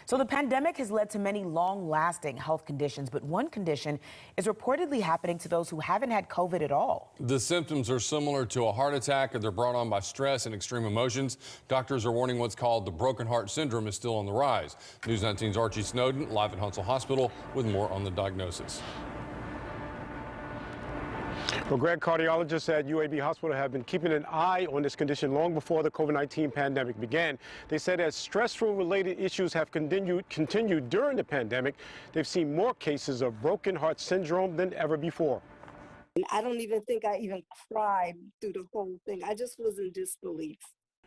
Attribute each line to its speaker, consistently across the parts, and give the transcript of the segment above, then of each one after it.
Speaker 1: So the pandemic has led to many long-lasting health conditions, but one condition is reportedly happening to those who haven't had COVID at all.
Speaker 2: The symptoms are similar to a heart attack, and they're brought on by stress and extreme emotions. Doctors are warning what's called the broken heart syndrome is still on the rise. News 19's Archie Snowden live at Huntsville Hospital with more on the diagnosis.
Speaker 3: Well, Greg, cardiologists at UAB Hospital have been keeping an eye on this condition long before the COVID-19 pandemic began. They said as stressful-related issues have continued during the pandemic, they've seen more cases of broken heart syndrome than ever before.
Speaker 4: I don't even think I even cried through the whole thing. I just was in disbelief.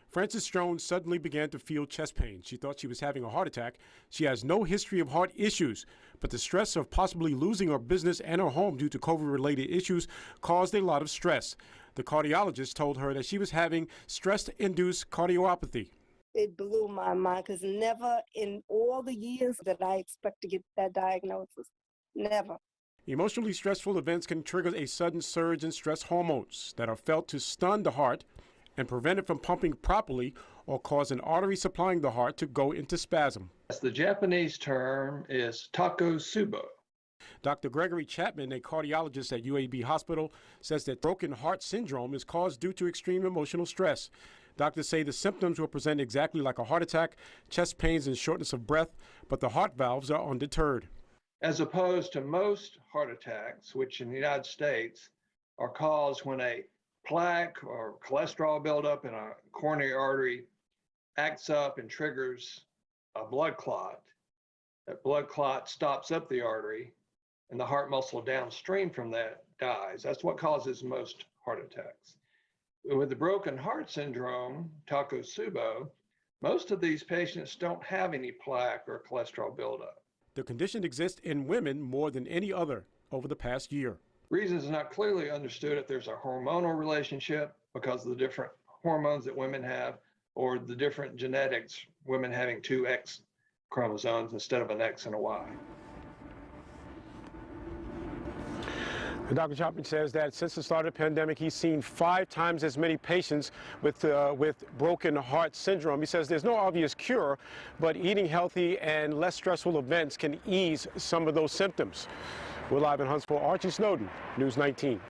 Speaker 3: Frances Jones suddenly began to feel chest pain. She thought she was having a heart attack. She has no history of heart issues, but the stress of possibly losing her business and her home due to COVID-related issues caused a lot of stress. The cardiologist told her that she was having stress-induced cardiomyopathy.
Speaker 4: It blew my mind because never in all the years that I expect to get that diagnosis, never.
Speaker 3: Emotionally stressful events can trigger a sudden surge in stress hormones that are felt to stun the heart and prevent it from pumping properly or cause an artery supplying the heart to go into spasm.
Speaker 5: The Japanese term is takotsubo.
Speaker 3: Dr. Gregory Chapman, a cardiologist at UAB Hospital, says that broken heart syndrome is caused due to extreme emotional stress. Doctors say the symptoms will present exactly like a heart attack, chest pains and shortness of breath, but the heart valves are undeterred.
Speaker 5: As opposed to most heart attacks, which in the United States are caused when a plaque or cholesterol buildup in a coronary artery acts up and triggers a blood clot. That blood clot stops up the artery and the heart muscle downstream from that dies. That's what causes most heart attacks. With the broken heart syndrome, takotsubo, most of these patients don't have any plaque or cholesterol buildup.
Speaker 3: The condition exists in women more than any other over the past year.
Speaker 5: Reasons are not clearly understood if there's a hormonal relationship because of the different hormones that women have, or the different genetics, women having two X chromosomes instead of an X and a Y.
Speaker 3: Dr. Chapman says that since the start of the pandemic, he's seen 5 times as many patients with broken heart syndrome. He says there's no obvious cure, but eating healthy and less stressful events can ease some of those symptoms. We're live in Huntsville. Archie Snowden, News 19.